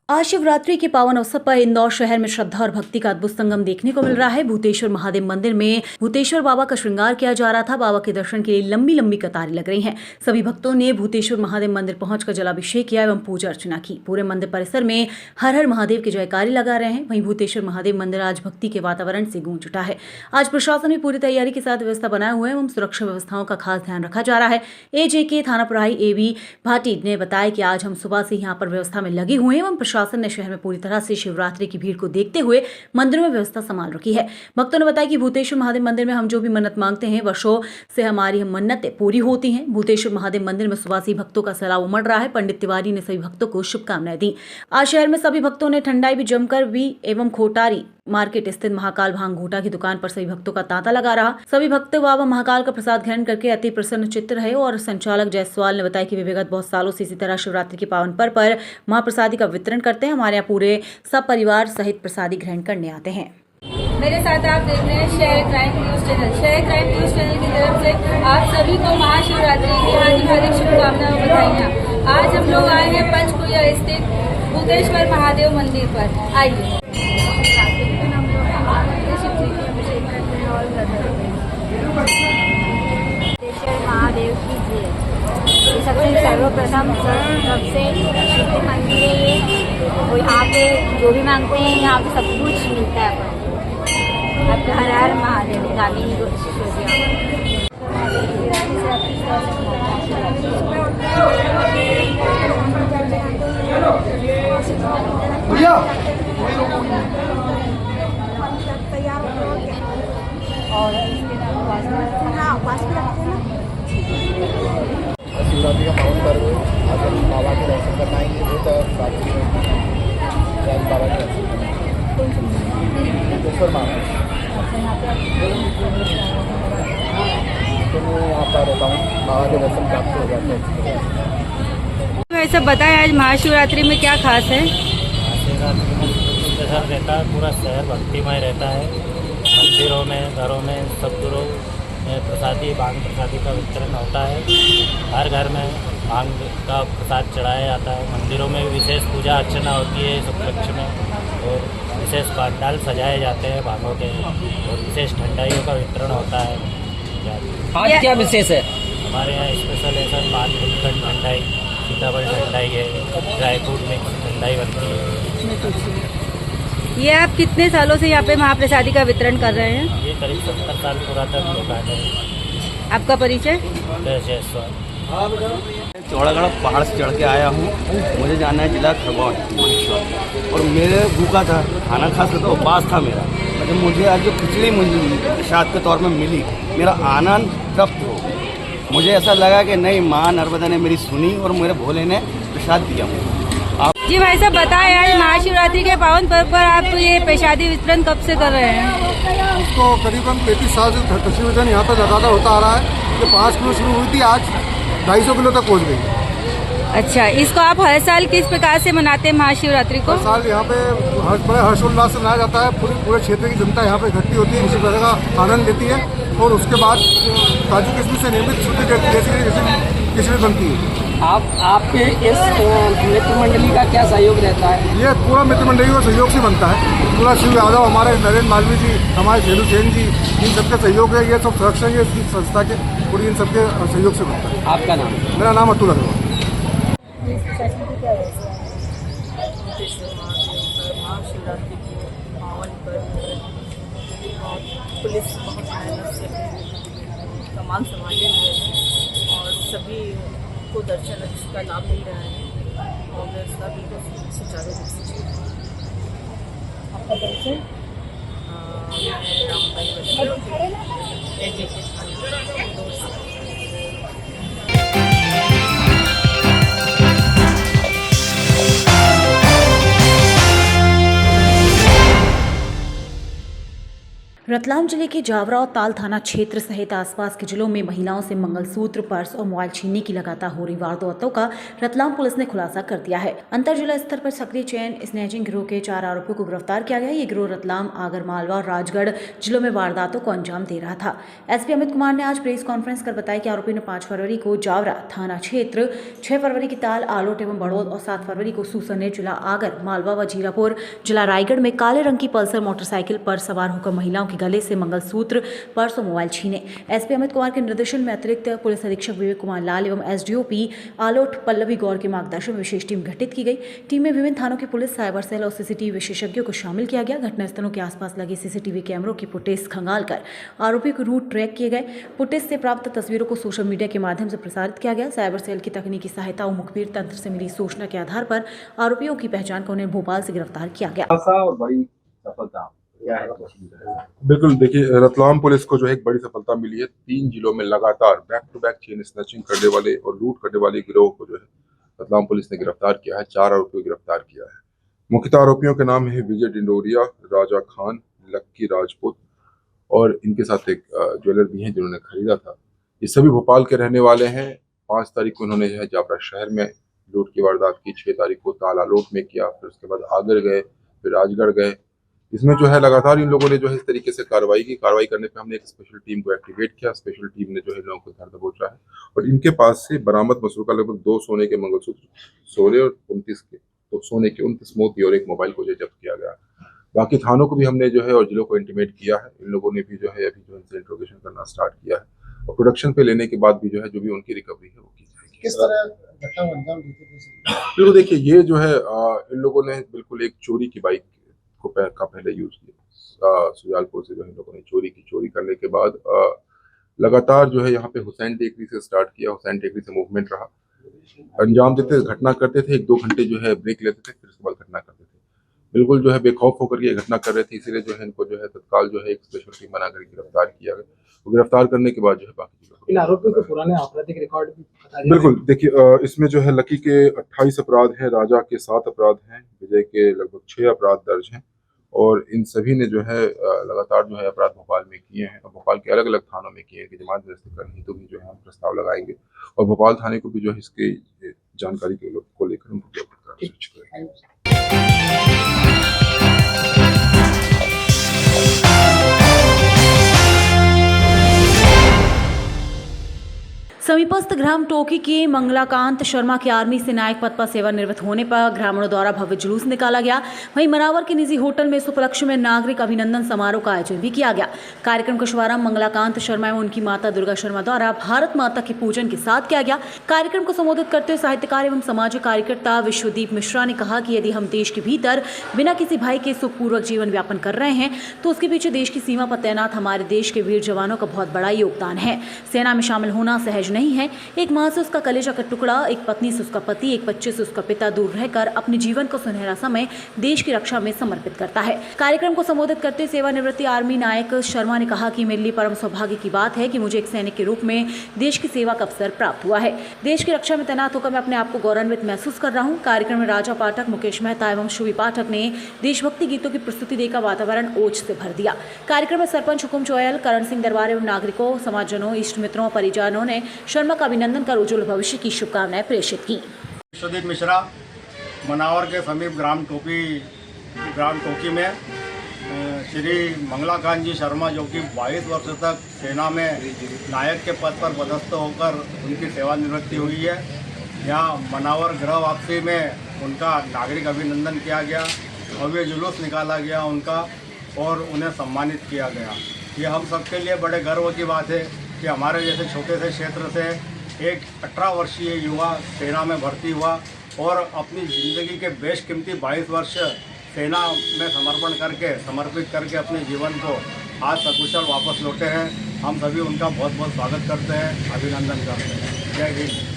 आज शिवरात्रि के पावन अवसर पर इंदौर शहर में श्रद्धा और भक्ति का अद्भुत संगम देखने को मिल रहा है। भूतेश्वर महादेव मंदिर में भूतेश्वर बाबा का श्रृंगार किया जा रहा था। बाबा के दर्शन के लिए लंबी लंबी कतारें लग रही हैं। सभी भक्तों ने भूतेश्वर महादेव मंदिर पहुंचकर जलाभिषेक किया एवं पूजा अर्चना की। पूरे मंदिर परिसर में हर हर महादेव के जयकारे लगा रहे हैं। वहीं भूतेश्वर महादेव मंदिर आज भक्ति के वातावरण से गूंज उठा है। आज प्रशासन भी पूरी तैयारी के साथ व्यवस्था बनाए हुए एवं सुरक्षा व्यवस्थाओं का खास ध्यान रखा जा रहा है। AJK थाना प्रभारी AB भाटी ने बताया कि आज हम सुबह से यहाँ पर व्यवस्था में लगे हुए हैं एवं प्रशासन ने शहर में पूरी तरह से शिवरात्रि की भीड़ को देखते हुए मंदिरों में व्यवस्था संभाल रखी है। भक्तों ने बताया कि भूतेश्वर महादेव मंदिर में हम जो भी मन्नत मांगते हैं वर्षों से हमारी मन्नतें पूरी होती हैं। भूतेश्वर महादेव मंदिर में सुबह से भक्तों का सैलाब उमड़ रहा है। पंडित तिवारी ने सभी भक्तों को शुभकामनाएं दी। आज शहर में सभी भक्तों ने ठंडाई भी जमकर भी एवं खोटारी मार्केट स्थित महाकाल भांग घोटा की दुकान पर सभी भक्तों का तांता लगा रहा। सभी भक्त बाबा महाकाल का प्रसाद ग्रहण करके अति प्रसन्न चित्त रहे और संचालक जायसवाल ने बताया कि वे विगत बहुत सालों से इसी तरह शिवरात्रि के पावन पर्व पर महाप्रसादी का वितरण करते करते हैं। हमारे यहाँ पूरे सब परिवार सहित प्रसादी ग्रहण करने आते हैं। मेरे साथ आप देख रहे हैं शहर क्राइम न्यूज चैनल। शहर क्राइम न्यूज चैनल की तरफ से आप सभी को महाशिवरात्रि की हार्दिक शुभकामनाएं और बधाइयाँ। आज हम लोग आए हैं पंचकुला स्थित भूतेश्वर महादेव मंदिर पर। आइए। महादेव की जय। सबसे सर्वप्रथम सबसे शुद्ध मंदिर है ये, और यहाँ पे जो भी मांगते हैं यहाँ पे सब कुछ मिलता है। आपका हर हर महादेव गामी शिवरात्रि का पावन पर्व आज हम बाबा के दर्शन करना आएंगे। बहुत प्राचीन बाबा के दर्शन महाराज तो मैं यहाँ पर रहता हूँ, बाबा के दर्शन प्राप्त हो जाते हैं। वैसे बताएं आज महाशिवरात्रि में क्या खास है? महाशिवरात्रि में शहर रहता है, पूरा शहर भक्तिमय रहता है। मंदिरों में, घरों में, सब गुरु प्रसादी भांग प्रसादी का वितरण होता है। हर घर में भांग का प्रसाद चढ़ाया जाता है। मंदिरों में विशेष पूजा अर्चना होती है इस उपलक्ष्य में, और विशेष पंडाल सजाए जाते हैं भांगों के, और विशेष ठंडाइयों का वितरण होता है। आज क्या विशेष है? हमारे यहाँ स्पेशल है सर 5 गुलकंद ठंडाई, सीताफल ठंडाई है, ड्राई फ्रूट मिक्स ठंडाई बनती है। ये आप कितने सालों से यहाँ पे महाप्रसादी का वितरण कर रहे हैं? ये करीब 70 साल पुरातन दुकान है। आपका परिचय? चौड़ागढ़ पहाड़ से चढ़ के आया हूँ। मुझे जाना है जिला खरगोन महेश्वर, और मेरे भूखा था, खाना खा सकता उपवास था मेरा। मतलब मुझे आज जो खिचड़ी मुझे प्रसाद के तौर में मिली, मेरा आनंद तृप्त हो। मुझे ऐसा लगा कि नहीं, माँ नर्मदा ने मेरी सुनी और मेरे भोले ने प्रसाद दिया मुझे। जी भाई साहब बताएं, आज महाशिवरात्रि के पावन पर्व पर आप ये प्रसादी वितरण कब से कर रहे हैं? इसको करीबन 33 साल से प्रसादी वितरण यहाँ पर लगातार होता आ रहा है। ये 5 किलो शुरू हुई थी, आज 250 किलो तक पहुँच गई। अच्छा, इसको आप हर साल किस प्रकार से मनाते हैं महाशिवरात्रि को? हर साल यहाँ पे बड़े हर्षोल्लास से मनाया जाता है। पूरे क्षेत्र की जनता यहाँ पे इकट्ठी होती है, इसी तरह का आनंद लेती है, और उसके बाद काजू किशमिश से निर्मित शुद्ध खिचड़ी बनती है। आपके इस मित्र मंडली का क्या सहयोग रहता है? ये पूरा मित्र मंडली का सहयोग से बनता है। पूरा शिव यादव, हमारे नरेंद्र मालवीय जी, हमारे शेलू सेन जी, इन सबके सहयोग है। ये सब संरक्षण ये संस्था के पूरी इन सबके सहयोग से बनता है। आपका नाम? मेरा नाम अतुल अग्रवाल। महाशिवरात्रि के पावन पर्व और पुलिस बहुत मेहनत से सामान संभाले हुए हैं, और सभी को दर्शन का लाभ मिल रहा है, और व्यवस्था बिल्कुल सुचारू रूप से चल रही है। आपका परिचय? मैं रामबाई रतलाम जिले के जावरा और ताल थाना क्षेत्र सहित आसपास के जिलों में महिलाओं से मंगलसूत्र, पर्स और मोबाइल छीनने की लगातार हो रही वारदातों का रतलाम पुलिस ने खुलासा कर दिया है। अंतर जिला स्तर पर सक्रिय चेन स्नैचिंग गिरोह के 4 आरोपियों को गिरफ्तार किया गया। ये गिरोह रतलाम, आगर मालवा और राजगढ़ जिलों में वारदातों को अंजाम दे रहा था। एसपी अमित कुमार ने आज प्रेस कॉन्फ्रेंस कर बताया कि आरोपी ने 5 फरवरी को जावरा थाना क्षेत्र, 6 फरवरी की ताल, आलोट एवं बड़ौद और 7 फरवरी को सुसनेर जिला आगर मालवा व जीरापुर जिला रायगढ़ में काले रंग की पल्सर मोटरसाइकिल पर सवार होकर महिलाओं के गले से मंगलसूत्र, पर्स और मोबाइल छीने। एसपी अमित कुमार के निर्देशन में अतिरिक्त पुलिस अधीक्षक विवेक कुमार लाल एवं एसडीओपी आलोट पल्लवी गौर के मार्गदर्शन में विशेष टीम गठित की गई। टीम में विभिन्न थानों की पुलिस, साइबर सेल और सीसीटीवी विशेषज्ञों को शामिल किया गया। घटनास्थलों के आसपास लगे सीसीटीवी कैमरों की फुटेज खंगालकर आरोपियों के रूट ट्रैक किए गए। फुटेज से प्राप्त तस्वीरों को सोशल मीडिया के माध्यम से प्रसारित किया गया। साइबर सेल की तकनीकी सहायता और मुखबिर तंत्र से मिली सूचना के आधार पर आरोपियों की पहचान कर उन्हें भोपाल से गिरफ्तार किया गया। और बड़ी सफलता बिल्कुल, देखिए रतलाम पुलिस को जो है एक बड़ी सफलता मिली है। 3 जिलों में लगातार back to back chain snatching करने वाले और लूट करने वाले गिरोह को जो है रतलाम पुलिस ने गिरफ्तार किया है। 4 आरोपियों को गिरफ्तार किया है। मुख्यतः आरोपियों के नाम है विजय डिंडोरिया, राजा खान, लक्की राजपूत, और इनके साथ एक ज्वेलर भी हैं जिन्होंने खरीदा था। ये सभी भोपाल के रहने वाले हैं। 5 तारीख को उन्होंने जो है जावरा शहर में लूट की वारदात की 6 तारीख को ताला लूट में किया, फिर उसके बाद आगर गए, फिर राजगढ़ गए। इसमें जो है लगातार इन लोगों ने जो है इस तरीके से कार्रवाई की। कार्रवाई करने पे हमने एक स्पेशल टीम को एक्टिवेट किया। स्पेशल टीम ने जो है लोगों को घर दबोचा है और इनके पास से बरामद मसरूका लगभग 2 सोने के मंगलसूत्र, 16 और 29 के, तो सोने के 29 मोती और एक मोबाइल को जो जब्त किया गया। बाकी थानों को भी हमने जो है और जिलों को इंटीमेट किया है। इन लोगों ने भी जो है अभी जो इनसे इंट्रोगेशन करना स्टार्ट किया है और प्रोडक्शन पे लेने के बाद भी जो है जो भी उनकी रिकवरी है वो की जाएगी। किस तरह घटना को अंजाम देते थे? बिल्कुल, देखिए ये जो है इन लोगों ने बिल्कुल एक चोरी की बाइक को पहले यूज किया। सुजालपुर से जो है इन लोगों ने चोरी करने के बाद लगातार जो है यहाँ पे हुसैन टेकरी से स्टार्ट किया। हुसैन टेकरी से मूवमेंट रहा, अंजाम देते घटना करते थे, 1-2 घंटे जो है ब्रेक लेते थे, फिर उसके बाद घटना करते थे। बिल्कुल जो है बेखौफ होकर ये घटना कर रहे थे, इसीलिए जो है इनको जो है तत्काल जो है एक स्पेशल टीम बनाकर गिरफ्तार किया गया। तो गिरफ्तार करने के बाद जो है बाकी इन आरोपियों के पुराने आपराधिक रिकॉर्ड भी बता दीजिए। बिल्कुल, देखिए इसमें जो है लकी के 28 अपराध हैं, राजा के 7 अपराध हैं, विजय के लगभग 6 अपराध दर्ज हैं और इन सभी ने जो है लगातार जो है अपराध भोपाल में किए हैं और भोपाल के अलग अलग थानों में किए हैं कि जमात व्यवस्थित करने हेतु भी जो है हम प्रस्ताव लगाएंगे और भोपाल थाने को भी जो है इसके जानकारी को लेकर हम करेंगे। समीपस्थ ग्राम टोकी के मंगलाकांत शर्मा के आर्मी से नायक पद पर सेवानिवृत्त होने पर ग्रामीणों द्वारा भव्य जुलूस निकाला गया। वहीं मनावर के निजी होटल में इस उपलक्ष्य में नागरिक अभिनंदन समारोह का आयोजन भी किया गया। कार्यक्रम का शुभारंभ मंगलाकांत शर्मा एवं उनकी माता दुर्गा शर्मा द्वारा भारत माता के पूजन के साथ किया गया। कार्यक्रम को संबोधित करते हुए साहित्यकार एवं सामाजिक कार्यकर्ता विश्वदीप मिश्रा ने कहा कि यदि हम देश के भीतर बिना किसी भय के सुखपूर्वक जीवन यापन कर रहे हैं तो उसके पीछे देश की सीमा पर तैनात हमारे देश के वीर जवानों का बहुत बड़ा योगदान है। सेना में शामिल होना सहज नहीं है। एक माँ से उसका कलेजा का टुकड़ा, एक पत्नी से उसका पति, एक बच्चे से उसका पिता दूर रहकर अपने जीवन को सुनहरा समय देश की रक्षा में समर्पित करता है। कार्यक्रम को संबोधित करते सेवानिवृत्ति आर्मी नायक शर्मा ने कहा कि मेरे लिए परम सौभाग्य की बात है कि मुझे एक सैनिक के रूप में देश की सेवा का अवसर प्राप्त हुआ है। देश की रक्षा में तैनात होकर मैं अपने आप को गौरवान्वित महसूस कर रहा हूँ। कार्यक्रम में राजा पाठक, मुकेश मेहता एवं शुभी पाठक ने देशभक्ति गीतों की प्रस्तुति देकर वातावरण ओज से भर दिया। कार्यक्रम में सरपंच हुकुम चोयल, करण सिंह दरबार एवं नागरिकों, समाजजनों, इष्ट मित्रों, परिजनों ने शर्मा का अभिनंदन कर उज्जवल भविष्य की शुभकामनाएं प्रेषित की। विश्वदीप मिश्रा, मनावर के समीप ग्राम टोकी में श्री मंगलाकांत जी शर्मा जो कि 22 वर्ष तक सेना में नायक के पद पर पदस्थ होकर उनकी सेवानिवृत्ति हुई है। यहाँ मनावर गृह वापसी में उनका नागरिक अभिनंदन किया गया, भव्य जुलूस निकाला गया उनका और उन्हें सम्मानित किया गया। ये हम सबके लिए बड़े गर्व की बात है कि हमारे जैसे छोटे से क्षेत्र से एक 18 वर्षीय युवा सेना में भर्ती हुआ और अपनी ज़िंदगी के बेशकीमती 22 वर्ष सेना में समर्पित करके अपने जीवन को आज सकुशल वापस लौटे हैं। हम सभी उनका बहुत बहुत स्वागत करते हैं, अभिनंदन करते हैं। जय हिंद।